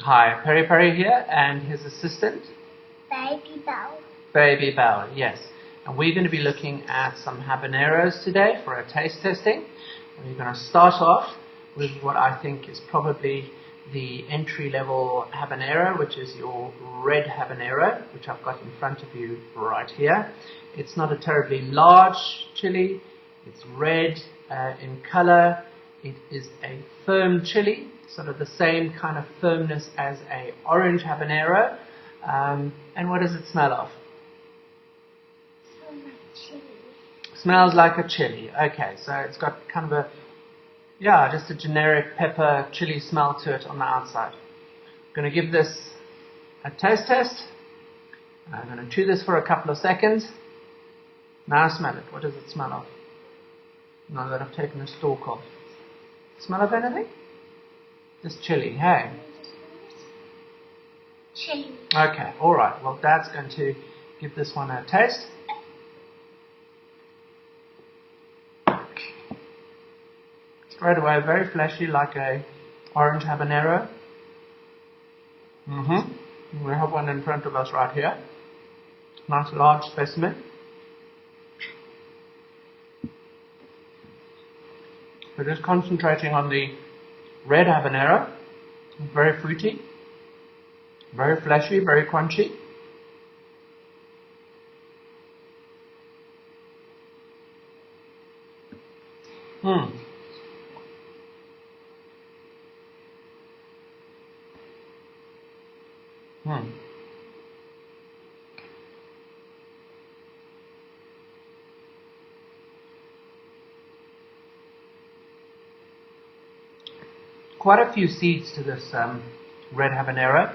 Hi, Peri Peri here, and his assistant, Baby Bell. Baby Bell, yes. And we're going to be looking at some habaneros today for a taste testing. We're going to start off with what I think is probably the entry-level habanero, which is your red habanero, which I've got in front of you right here. It's not a terribly large chili. It's red in color. It is a firm chili, sort of the same kind of firmness as a orange habanero. And what does it smell of? Smells like chili. Smells like a chili. Okay, so it's got kind of just a generic pepper chili smell to it on the outside. I'm going to give this a taste test. I'm going to chew this for a couple of seconds. Now smell it. What does it smell of? Now that I've taken the stalk off. Smell of anything? Just chili, hey? Chili. Okay, alright. Well, Dad's going to give this one a taste. Straight away, very fleshy, like a orange habanero. We have one in front of us right here. Nice large specimen. We're just concentrating on the red habanero. Very fruity, very fleshy, very crunchy. Quite a few seeds to this red habanero.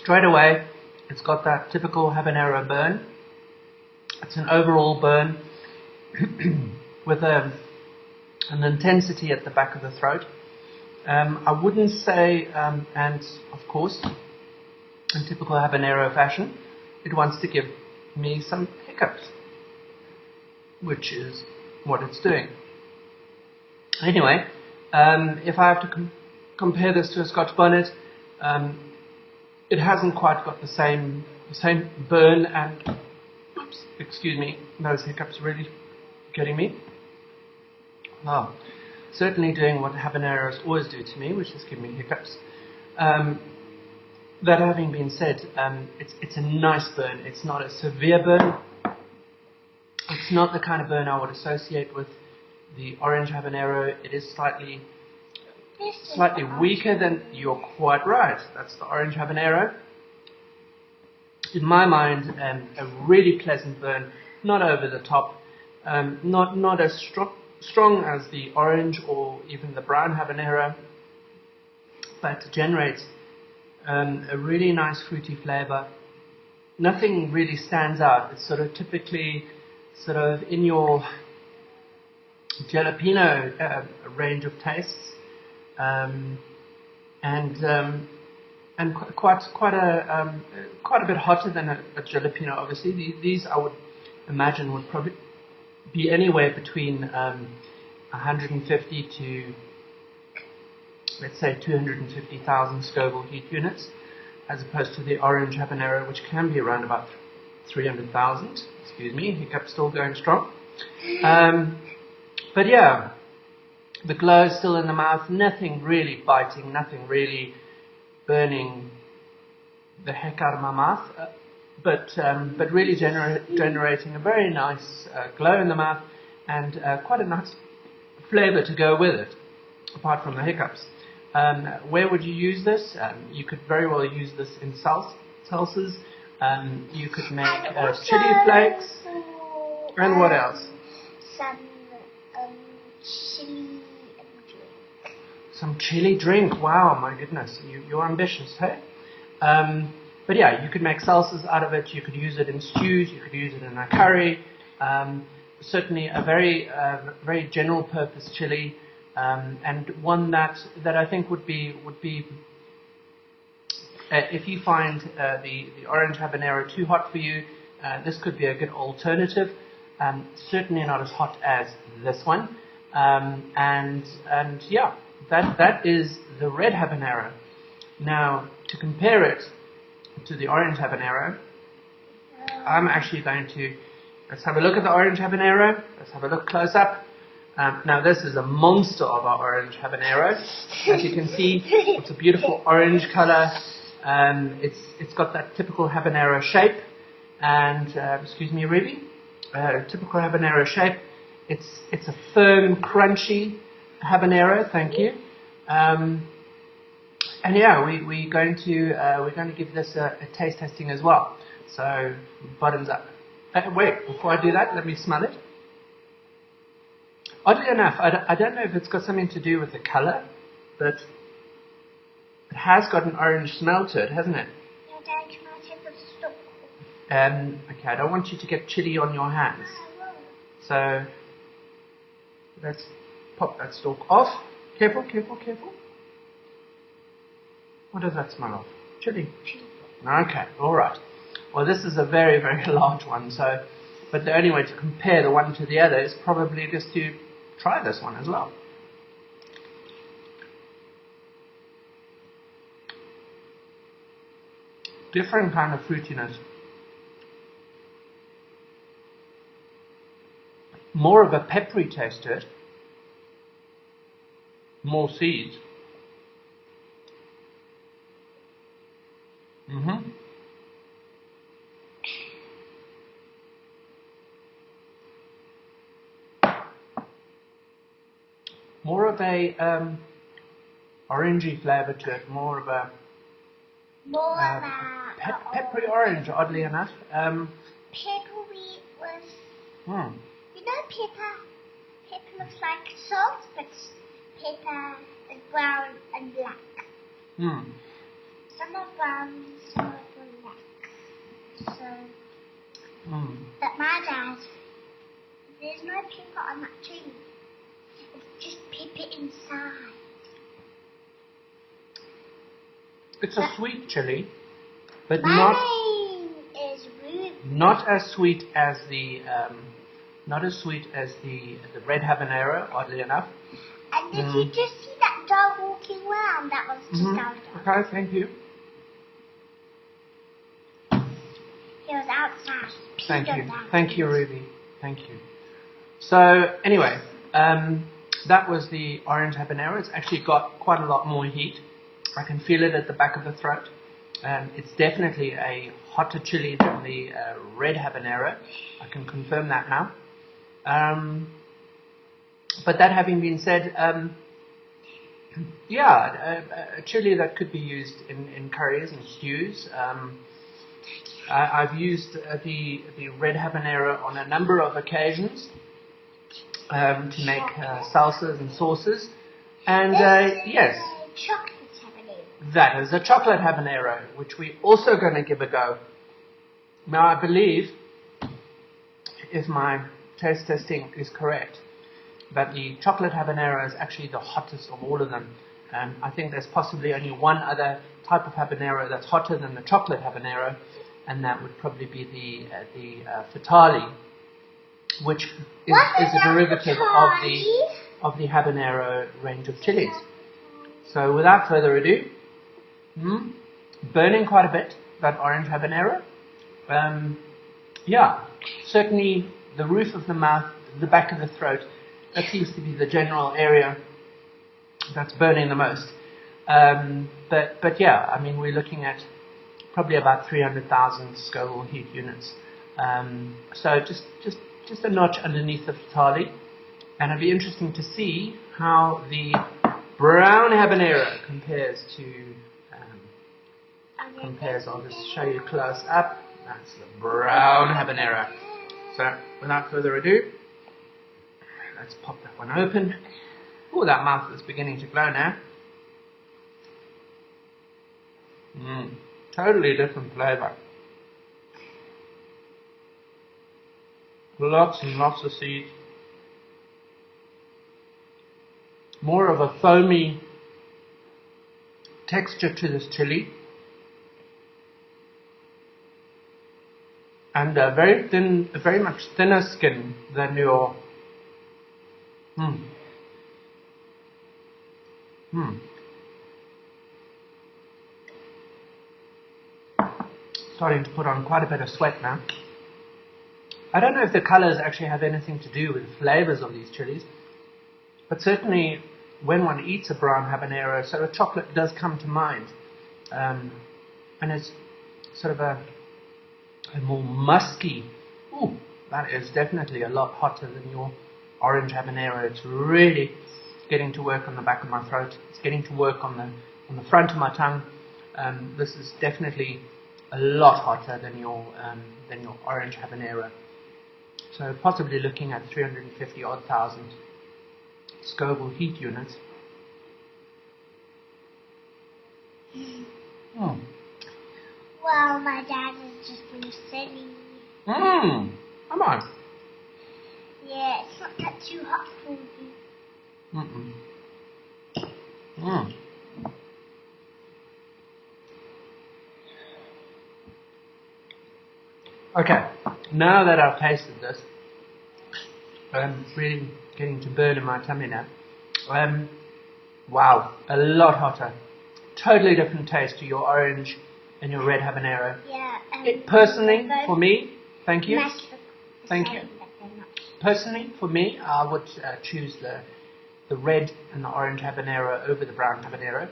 Straight away, it's got that typical habanero burn. It's an overall burn with an intensity at the back of the throat. I wouldn't say, and of course, in typical habanero fashion, it wants to give me some hiccups, which is what it's doing. Anyway, if I have to compare this to a Scotch bonnet, it hasn't quite got the same burn and, excuse me, those hiccups really getting me. Oh, certainly doing what habaneros always do to me, which is give me hiccups. That having been said, it's a nice burn. It's not a severe burn. It's not the kind of burn I would associate with the orange habanero. It is slightly weaker than, you're quite right, that's the orange habanero. In my mind, a really pleasant burn, not over the top, not as strong as the orange or even the brown habanero, but generates a really nice fruity flavor. Nothing really stands out. It's sort of typically sort of in your jalapeno range of tastes, and quite a bit hotter than a jalapeno. Obviously, these I would imagine would probably be anywhere between 150 to, let's say, 250,000 Scoville heat units, as opposed to the orange habanero, which can be around about 300,000. Excuse me, hiccup still going strong. But yeah, the glow is still in the mouth, nothing really biting, nothing really burning the heck out of my mouth, but really generating a very nice glow in the mouth and quite a nice flavor to go with it, apart from the hiccups. Where would you use this? You could very well use this in salsas. You could make chili flakes. And what else? Some chili drink. Some chili drink. Wow, my goodness, you're ambitious, hey? But yeah, you could make salsas out of it. You could use it in stews. You could use it in a curry. Certainly a very general purpose chili, and one that I think would be if you find the orange habanero too hot for you, this could be a good alternative. Certainly not as hot as this one. And yeah, that is the red habanero. Now, to compare it to the orange habanero, I'm actually going to, let's have a look at the orange habanero. Let's have a look close up. Now this is a monster of our orange habanero. As you can see, it's a beautiful orange color. It's got that typical habanero shape. And, excuse me, Ruby, typical habanero shape. It's a firm, crunchy habanero, thank you. And yeah, we're going to give this a taste testing as well. So bottoms up. Wait, before I do that, let me smell it. Oddly enough, I don't know if it's got something to do with the color, but it has got an orange smell to it, hasn't it? Yeah, Dad, can I take the stalk? Okay, I don't want you to get chili on your hands. So let's pop that stalk off. Careful, careful, careful. What does that smell of? Chili. Okay, alright. Well, this is a very, very large one, so, but the only way to compare the one to the other is probably just to try this one as well. Different kind of fruitiness. More of a peppery taste to it. More seeds. More of a orangey flavour to it. More of a peppery orange, oddly enough. Peppery was. You know, pepper. Pepper looks like salt, but pepper is brown and black. Some are brown, some are black. So, but my dad, there's no pepper on that chili. It's just pepper inside. It's a sweet chili, but My name is Ruby. not as sweet as the red habanero, oddly enough. And did you just see that dog walking around? That was just our dog. Okay, thank you. He was outside. Thank you, Ruby. Thank you. So anyway, that was the orange habanero. It's actually got quite a lot more heat. I can feel it at the back of the throat. It's definitely a hotter chili than the red habanero. I can confirm that now. But that having been said, a chili that could be used in curries and stews. I've used the red habanero on a number of occasions to make salsas and sauces. And yes, chocolate habanero. That is a chocolate habanero, which we're also going to give a go. Now, I believe, if my taste testing is correct, that the chocolate habanero is actually the hottest of all of them. I think there's possibly only one other type of habanero that's hotter than the chocolate habanero, and that would probably be the fatali, which is a derivative of the habanero range of chilies. So without further ado, burning quite a bit, that orange habanero. Certainly the roof of the mouth, the back of the throat, that seems to be the general area that's burning the most. But yeah, I mean, we're looking at probably about 300,000 Scoville heat units. So just a notch underneath the fatali. And it'll be interesting to see how the brown habanero compares. I'll just show you close up. That's the brown habanero. So without further ado, let's pop that one open. Oh, that mouth is beginning to glow now. Totally different flavour. Lots and lots of seeds. More of a foamy texture to this chili. And a very thin, very much thinner skin than your starting to put on quite a bit of sweat now. I don't know if the colors actually have anything to do with the flavors of these chilies, but certainly when one eats a brown habanero, sort of chocolate does come to mind. And it's sort of a more musky. Ooh, that is definitely a lot hotter than your orange habanero. It's really getting to work on the back of my throat. It's getting to work on the front of my tongue. This is definitely a lot hotter than your orange habanero. So possibly looking at 350 odd thousand Scoville heat units. Mm. Well, my dad is just really silly. Come on. Yeah, it's not that too hot for you. Okay, now that I've tasted this, I'm really getting to burn in my tummy now. Wow, a lot hotter. Totally different taste to your orange and your red habanero. Yeah. Personally, for me, thank you. Thank you. Personally, for me, I would choose the red and the orange habanero over the brown habanero.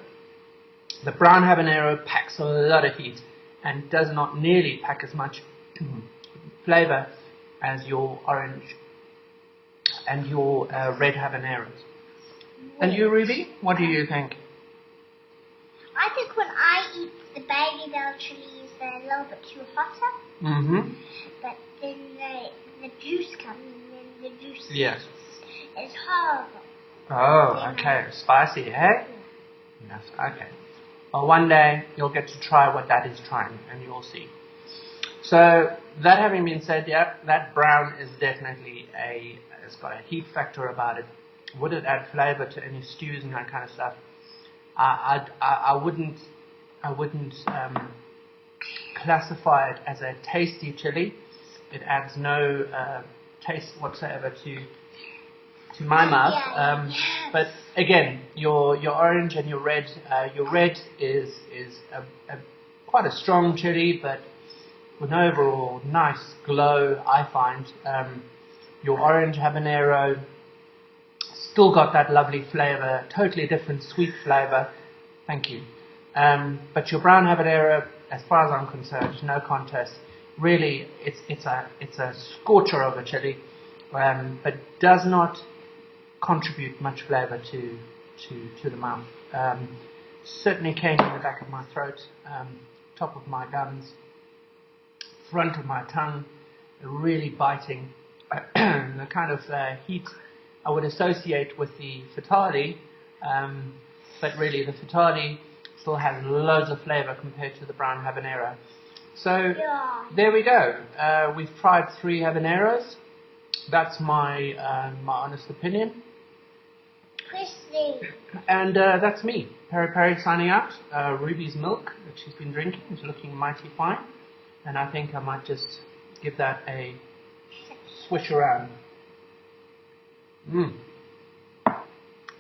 The brown habanero packs a lot of heat and does not nearly pack as much flavor as your orange and your red habaneros. And you, Ruby, what do you think? I think when I eat the baby bell chilies, they're a little bit too hotter. But then the juice comes and then the juice is horrible. Oh, okay. Spicy, eh? Yes, okay. Well, one day you'll get to try what that is trying and you'll see. So, that having been said, yeah, that brown is definitely it's got a heat factor about it. Would it add flavor to any stews and that kind of stuff? I wouldn't classify it as a tasty chili. It adds no taste whatsoever to my mouth. But again, your orange and your red is quite a strong chili, but with an overall nice glow, I find. Your orange habanero still got that lovely flavor, totally different sweet flavor. Thank you. But your brown habanero, as far as I'm concerned, no contest. Really, it's a scorcher of a chili, but does not contribute much flavor to the mouth. Certainly came in the back of my throat, top of my gums, front of my tongue, really biting. The kind of heat I would associate with the fatali, but really the fatali still has loads of flavor compared to the brown habanero. So there we go. We've tried 3 habaneros. That's my honest opinion. Crispy. And that's me, Peri Peri, signing out. Ruby's milk that she's been drinking is looking mighty fine, and I think I might just give that a swish around.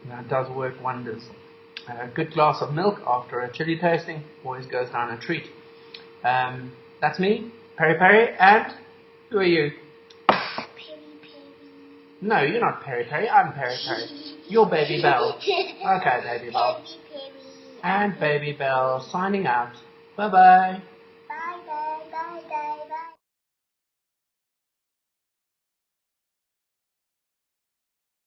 That does work wonders. A good glass of milk after a chili tasting always goes down a treat. That's me, Peri Peri, and who are you? Peri Peri. No, you're not Peri Peri, I'm Peri Peri. You're Baby Bell. Okay, Baby Bell. Peri Peri. And Baby Bell signing out. Bye bye.